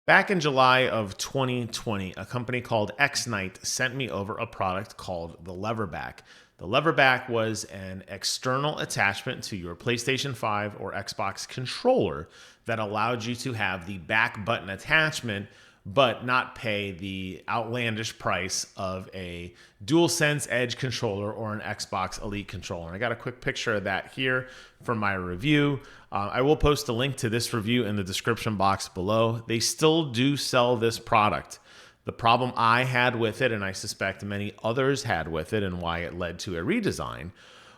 Back in July of 2020, a company called EXknight sent me over a product called the Leverback. The Leverback was an external attachment to your PlayStation 5 or Xbox controller that allowed you to have the back button attachment but not pay the outlandish price of a DualSense Edge controller or an Xbox Elite controller. And I got a quick picture of that here for my review. I will post a link to this review in the description box below. They still do sell this product. The problem I had with it, and I suspect many others had with it, and why it led to a redesign,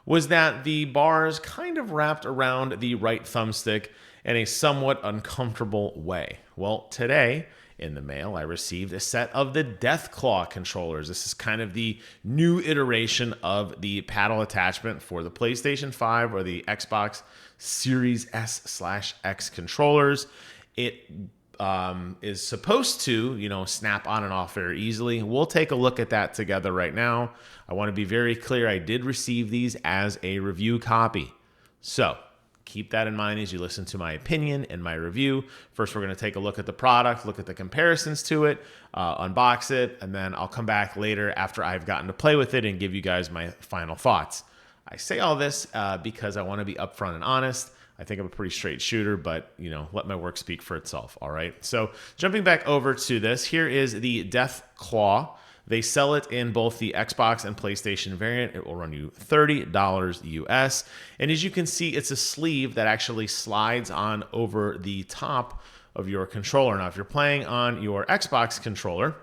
was that the bars kind of wrapped around the right thumbstick in a somewhat uncomfortable way. Well, today, in the mail, I received a set of the Deathclaw controllers. This is kind of the new iteration of the paddle attachment for the PlayStation 5 or the Xbox Series S/X controllers. It is supposed to, snap on and off very easily. We'll take a look at that together right now. I want to be very clear. I did receive these as a review copy. So keep that in mind as you listen to my opinion and my review. First, we're going to take a look at the product, look at the comparisons to it, unbox it, and then I'll come back later after I've gotten to play with it and give you guys my final thoughts. I say all this because I want to be upfront and honest. I think I'm a pretty straight shooter, but, let my work speak for itself, all right? So jumping back over to this, here is the Deathclaw. They sell it in both the Xbox and PlayStation variant. It will run you $30 US. And as you can see, it's a sleeve that actually slides on over the top of your controller. Now, if you're playing on your Xbox controller,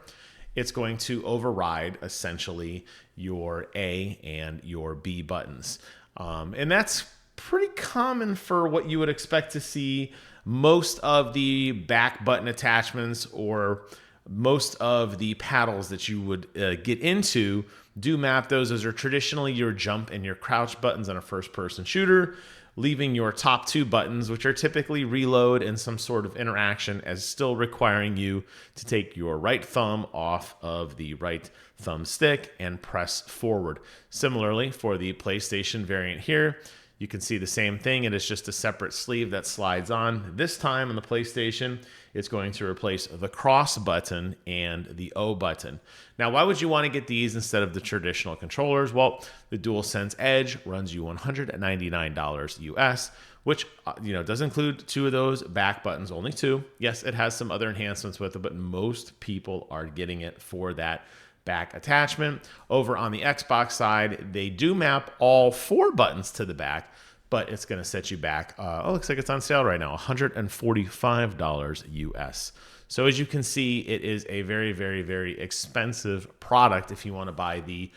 it's going to override essentially your A and your B buttons. And that's pretty common for what you would expect to see. Most of the back button attachments or most of the paddles that you would get into do map those. Those are traditionally your jump and your crouch buttons on a first-person shooter, leaving your top two buttons, which are typically reload and some sort of interaction, as still requiring you to take your right thumb off of the right thumbstick and press forward. Similarly, for the PlayStation variant here, you can see the same thing. It is just a separate sleeve that slides on. This time on the PlayStation, it's going to replace the cross button and the O button. Now, why would you want to get these instead of the traditional controllers? Well, the DualSense Edge runs you $199 US, which does include two of those back buttons, only two. Yes, it has some other enhancements with it, but most people are getting it for that back attachment. Over on the Xbox side, they do map all four buttons to the back, but it's going to set you back. Looks like it's on sale right now, $145 US. So as you can see, it is a very, very, very expensive product if you want to buy the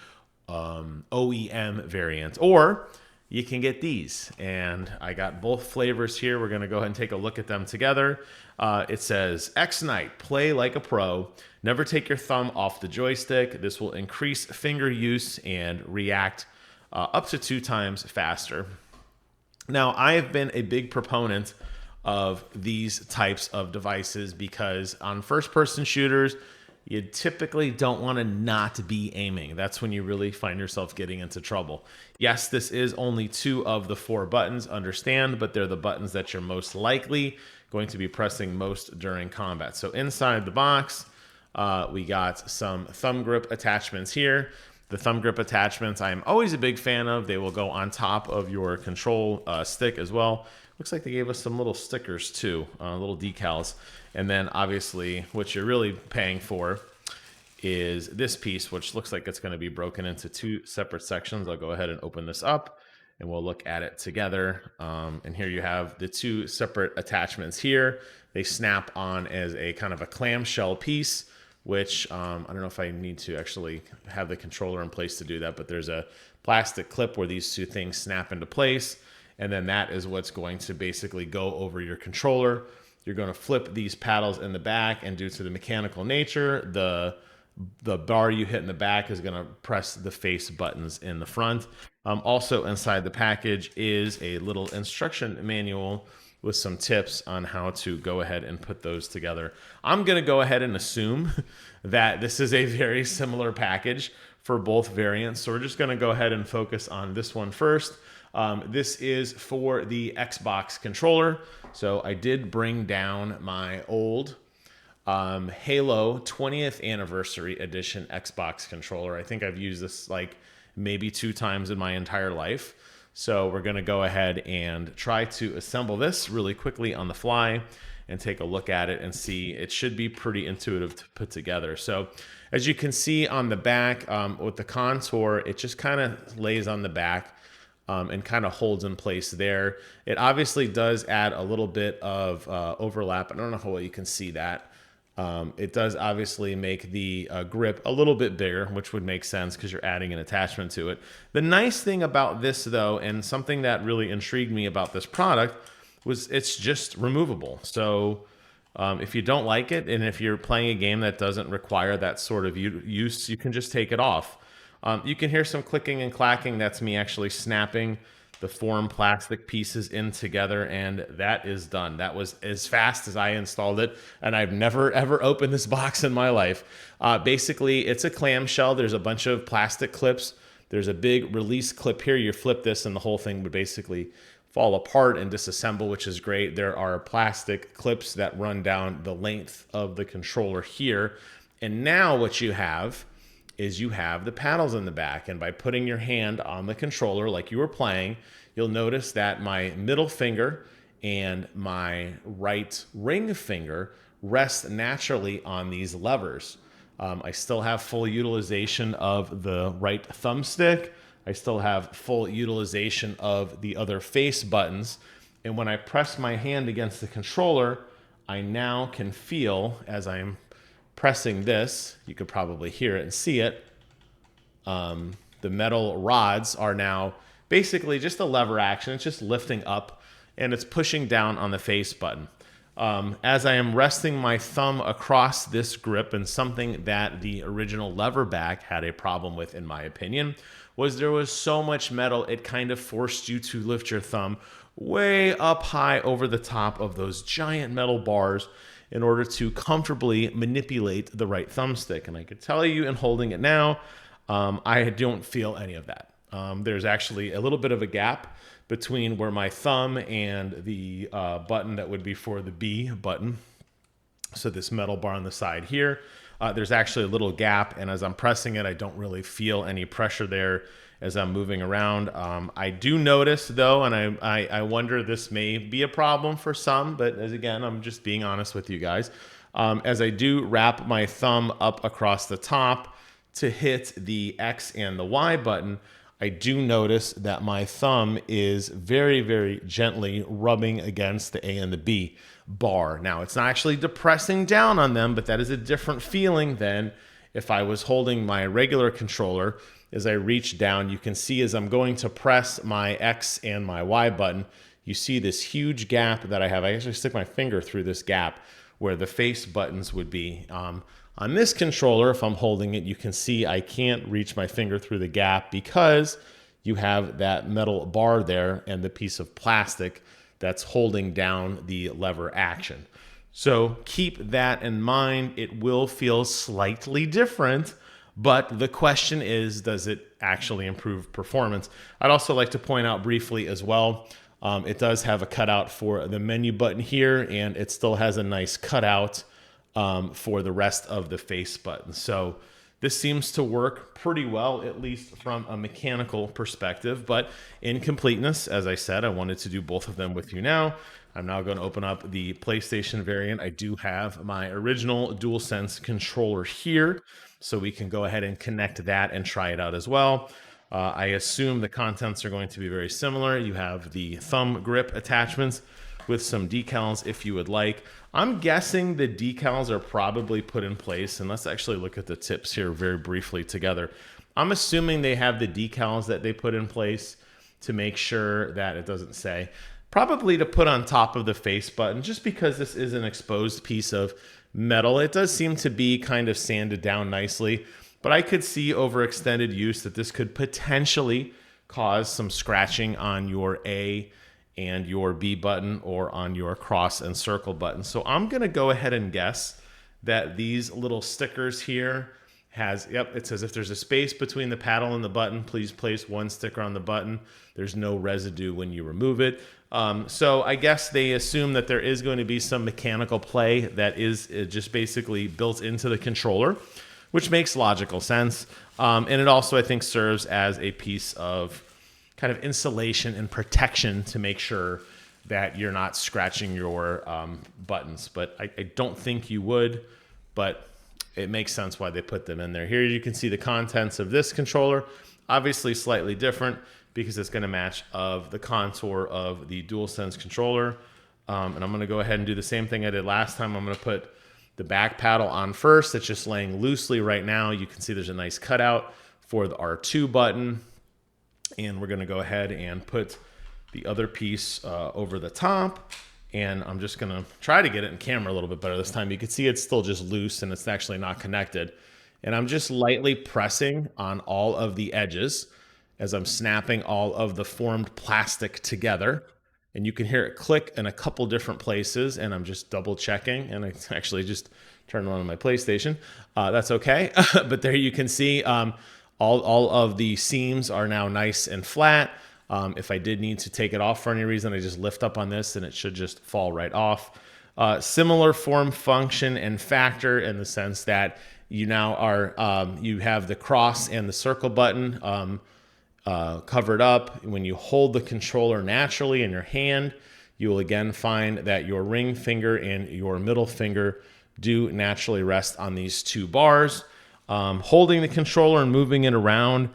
OEM variant, or you can get these. And I got both flavors here. We're going to go ahead and take a look at them together. It says, EXknight, play like a pro. Never take your thumb off the joystick. This will increase finger use and react up to 2 times faster. Now, I have been a big proponent of these types of devices because on first-person shooters, you typically don't want to not be aiming. That's when you really find yourself getting into trouble. Yes, this is only 2 of the 4 buttons, understand, but they're the buttons that you're most likely going to be pressing most during combat. So inside the box, we got some thumb grip attachments here. The thumb grip attachments I'm always a big fan of. They will go on top of your control stick as well. Looks like they gave us some little stickers too, little decals. And then obviously what you're really paying for is this piece, which looks like it's going to be broken into 2 separate sections. I'll go ahead and open this up and we'll look at it together. And here you have the 2 separate attachments here. They snap on as a kind of a clamshell piece, which I don't know if I need to actually have the controller in place to do that, but there's a plastic clip where these 2 things snap into place. And then that is what's going to basically go over your controller. You're going to flip these paddles in the back, and due to the mechanical nature, the bar you hit in the back is going to press the face buttons in the front. Also inside the package is a little instruction manual with some tips on how to go ahead and put those together. I'm going to go ahead and assume that this is a very similar package for both variants. So we're just going to go ahead and focus on this one first. This is for the Xbox controller. So I did bring down my old Halo 20th Anniversary Edition Xbox controller. I think I've used this like maybe 2 times in my entire life. So we're going to go ahead and try to assemble this really quickly on the fly and take a look at it and see. It should be pretty intuitive to put together. So as you can see on the back with the contour, it just kind of lays on the back and kind of holds in place there. It obviously does add a little bit of overlap. I don't know how well you can see that. It does obviously make the grip a little bit bigger, which would make sense because you're adding an attachment to it. The nice thing about this though, and something that really intrigued me about this product, was it's just removable. So if you don't like it, and if you're playing a game that doesn't require that sort of use, you can just take it off. You can hear some clicking and clacking. That's me actually snapping the foam plastic pieces in together, and that is done. That was as fast as I installed it, and I've never ever opened this box in my life. Basically, it's a clamshell. There's a bunch of plastic clips. There's a big release clip here. You flip this, and the whole thing would basically fall apart and disassemble, which is great. There are plastic clips that run down the length of the controller here. And now what you have is you have the paddles in the back. And by putting your hand on the controller like you were playing, you'll notice that my middle finger and my right ring finger rest naturally on these levers. I still have full utilization of the right thumbstick. I still have full utilization of the other face buttons. And when I press my hand against the controller, I now can feel, as I'm pressing this, you could probably hear it and see it, the metal rods are now basically just a lever action. It's just lifting up and it's pushing down on the face button. As I am resting my thumb across this grip, and something that the original Leverback had a problem with, in my opinion, was there was so much metal, it kind of forced you to lift your thumb way up high over the top of those giant metal bars in order to comfortably manipulate the right thumbstick. And I could tell you in holding it now, I don't feel any of that. There's actually a little bit of a gap between where my thumb and the button that would be for the B button. So this metal bar on the side here, there's actually a little gap, and as I'm pressing it, I don't really feel any pressure there as I'm moving around. I do notice though, and I wonder, this may be a problem for some, but as again, I'm just being honest with you guys. As I do wrap my thumb up across the top to hit the X and the Y button, I do notice that my thumb is very, very gently rubbing against the A and the B bar. Now, it's not actually depressing down on them, but that is a different feeling than if I was holding my regular controller. As I reach down, you can see as I'm going to press my X and my Y button, you see this huge gap that I have. I actually stick my finger through this gap where the face buttons would be. On this controller, if I'm holding it, you can see I can't reach my finger through the gap because you have that metal bar there and the piece of plastic that's holding down the lever action. So keep that in mind. It will feel slightly different, but the question is, does it actually improve performance? I'd also like to point out briefly as well, it does have a cutout for the menu button here, and it still has a nice cutout for the rest of the face button. So this seems to work pretty well, at least from a mechanical perspective. But in completeness, as I said, I wanted to do both of them with you now. I'm now going to open up the PlayStation variant. I do have my original DualSense controller here, so we can go ahead and connect that and try it out as well. I assume the contents are going to be very similar. You have the thumb grip attachments with some decals if you would like. I'm guessing the decals are probably put in place, and let's actually look at the tips here very briefly together. I'm assuming they have the decals that they put in place to make sure that it doesn't say, probably to put on top of the face button, just because this is an exposed piece of metal. It does seem to be kind of sanded down nicely, but I could see over extended use that this could potentially cause some scratching on your A and your B button or on your cross and circle button. So I'm gonna go ahead and guess that these little stickers here has, yep, it says if there's a space between the paddle and the button, please place one sticker on the button. There's no residue when you remove it. So I guess they assume that there is going to be some mechanical play that is just basically built into the controller, which makes logical sense. And it also, I think, serves as a piece of kind of insulation and protection to make sure that you're not scratching your buttons. But I don't think you would, but it makes sense why they put them in there. Here you can see the contents of this controller, obviously slightly different because it's going to match of the contour of the DualSense controller. And I'm going to go ahead and do the same thing I did last time. I'm going to put the back paddle on first. It's just laying loosely right now. You can see there's a nice cutout for the R2 button. And we're going to go ahead and put the other piece over the top. And I'm just going to try to get it in camera a little bit better this time. You can see it's still just loose and it's actually not connected. And I'm just lightly pressing on all of the edges as I'm snapping all of the formed plastic together. And you can hear it click in a couple different places, and I'm just double checking, and I actually just turned on my PlayStation. That's okay. But there you can see all of the seams are now nice and flat. If I did need to take it off for any reason, I just lift up on this and it should just fall right off. Similar form, function, and factor in the sense that you now are, you have the cross and the circle button covered up. When you hold the controller naturally in your hand, you will again find that your ring finger and your middle finger do naturally rest on these two bars. Holding the controller and moving it around,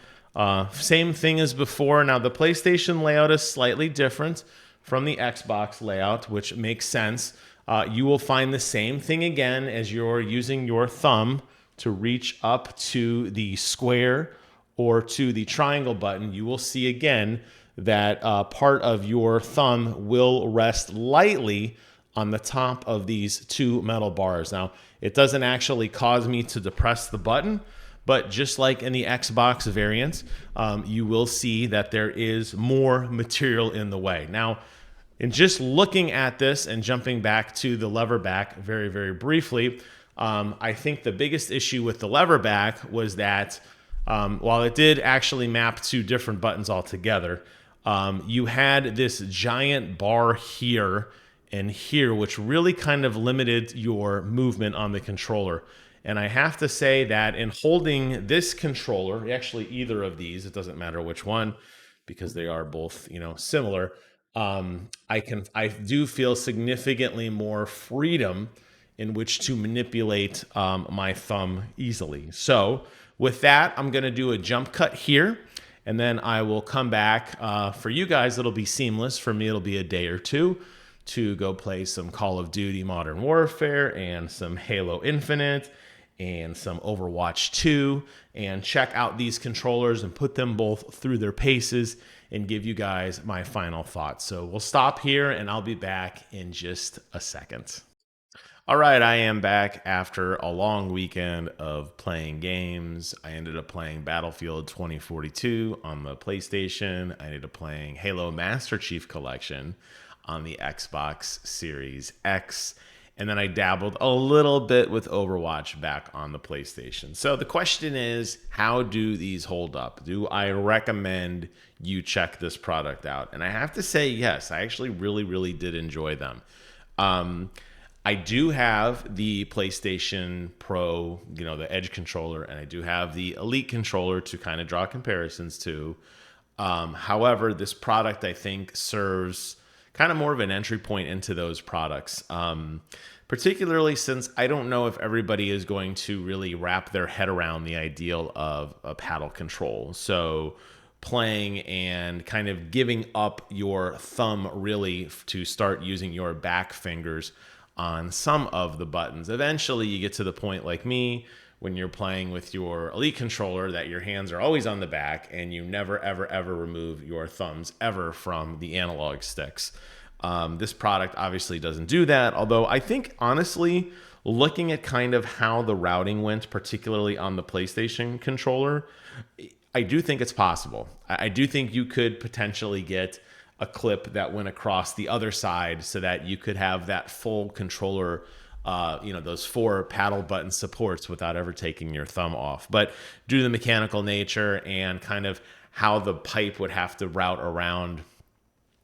same thing as before. Now the PlayStation layout is slightly different from the Xbox layout, which makes sense. You will find the same thing again as you're using your thumb to reach up to the square or to the triangle button. You will see again that part of your thumb will rest lightly on the top of these two metal bars. Now, it doesn't actually cause me to depress the button, but just like in the Xbox variant, you will see that there is more material in the way. Now, in just looking at this and jumping back to the Leverback very, very briefly, I think the biggest issue with the Leverback was that while it did actually map to different buttons altogether, you had this giant bar here and here, which really kind of limited your movement on the controller. And I have to say that in holding this controller, actually either of these, it doesn't matter which one, because they are both, similar. I do feel significantly more freedom in which to manipulate my thumb easily. So with that, I'm going to do a jump cut here, and then I will come back. For you guys, it'll be seamless. For me, it'll be a day or two to go play some Call of Duty Modern Warfare and some Halo Infinite and some Overwatch 2, and check out these controllers and put them both through their paces and give you guys my final thoughts. So we'll stop here, and I'll be back in just a second. All right, I am back after a long weekend of playing games. I ended up playing Battlefield 2042 on the PlayStation. I ended up playing Halo Master Chief Collection on the Xbox Series X. And then I dabbled a little bit with Overwatch back on the PlayStation. So the question is, how do these hold up? Do I recommend you check this product out? And I have to say, yes, I actually really, really did enjoy them. I do have the PlayStation Pro, the Edge controller, and I do have the Elite controller to kind of draw comparisons to. However, this product, I think, serves kind of more of an entry point into those products, particularly since I don't know if everybody is going to really wrap their head around the ideal of a paddle control. So playing and kind of giving up your thumb really to start using your back fingers on some of the buttons. Eventually you get to the point like me when you're playing with your Elite controller that your hands are always on the back and you never, ever, ever remove your thumbs ever from the analog sticks. This product obviously doesn't do that, although I think, honestly, looking at kind of how the routing went, particularly on the PlayStation controller, I do think it's possible. I do think you could potentially get a clip that went across the other side so that you could have that full controller, those 4 paddle button supports without ever taking your thumb off. But due to the mechanical nature and kind of how the pipe would have to route around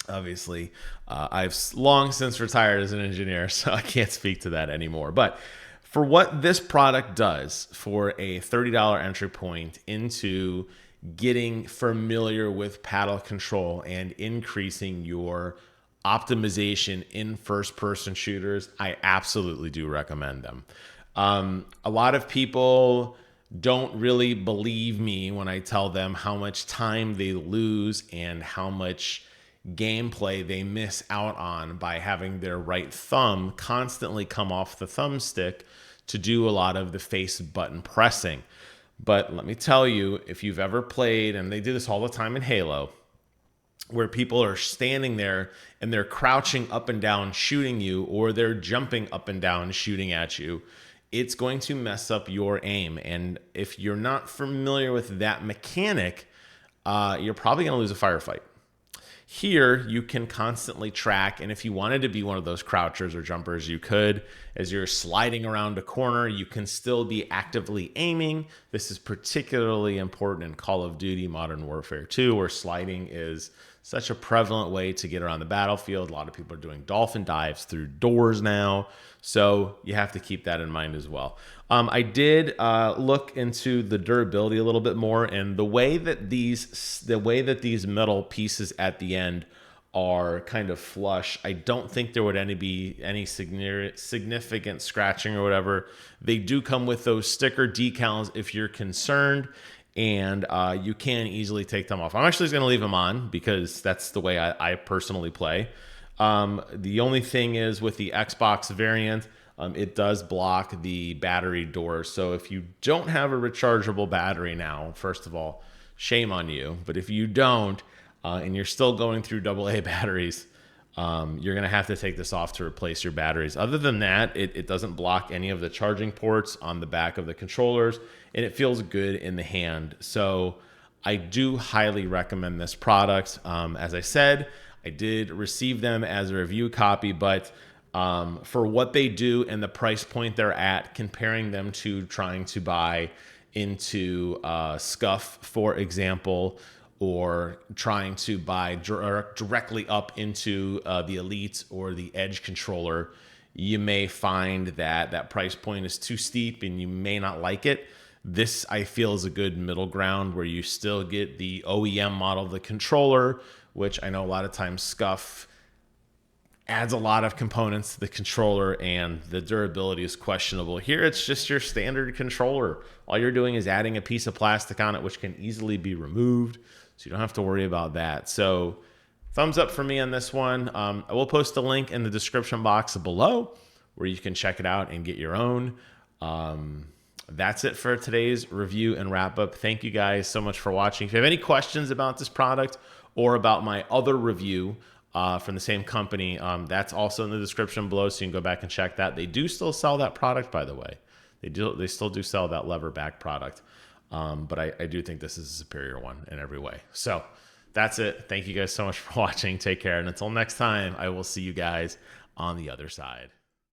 Obviously, I've long since retired as an engineer, so I can't speak to that anymore. But for what this product does for a $30 entry point into getting familiar with paddle control and increasing your optimization in first-person shooters, I absolutely do recommend them. A lot of people don't really believe me when I tell them how much time they lose and how much gameplay they miss out on by having their right thumb constantly come off the thumbstick to do a lot of the face button pressing. But let me tell you, if you've ever played, and they do this all the time in Halo, where people are standing there and they're crouching up and down shooting you, or they're jumping up and down shooting at you, it's going to mess up your aim. And if you're not familiar with that mechanic, you're probably going to lose a firefight. Here, you can constantly track, and if you wanted to be one of those crouchers or jumpers, you could. As you're sliding around a corner, you can still be actively aiming. This is particularly important in Call of Duty Modern Warfare 2, where sliding is such a prevalent way to get around the battlefield. A lot of people are doing dolphin dives through doors now, so you have to keep that in mind as well. I did look into the durability a little bit more, and the way that these metal pieces at the end are kind of flush, I don't think there would be any significant scratching or whatever. They do come with those sticker decals if you're concerned, and you can easily take them off. I'm actually going to leave them on because that's the way I personally play. The only thing is with the Xbox variant, it does block the battery doors. So if you don't have a rechargeable battery now, first of all, shame on you. But if you don't, and you're still going through AA batteries, you're going to have to take this off to replace your batteries. Other than that, it doesn't block any of the charging ports on the back of the controllers, and it feels good in the hand. So I do highly recommend this product. As I said, I did receive them as a review copy, but for what they do and the price point they're at, comparing them to trying to buy into Scuff, for example, or trying to buy directly up into the Elite or the Edge controller, you may find that that price point is too steep and you may not like it. This, I feel, is a good middle ground where you still get the OEM model of the controller, which I know a lot of times Scuff adds a lot of components to the controller and the durability is questionable. Here, it's just your standard controller. All you're doing is adding a piece of plastic on it, which can easily be removed, so you don't have to worry about that. So thumbs up for me on this one. I will post a link in the description box below where you can check it out and get your own. That's it for today's review and wrap up. Thank you guys so much for watching. If you have any questions about this product or about my other review from the same company, that's also in the description below, so you can go back and check that. They do still sell that product, by the way. They still do sell that Leverback product, but I do think this is a superior one in every way. So that's it. Thank you guys so much for watching. Take care, and until next time, I will see you guys on the other side.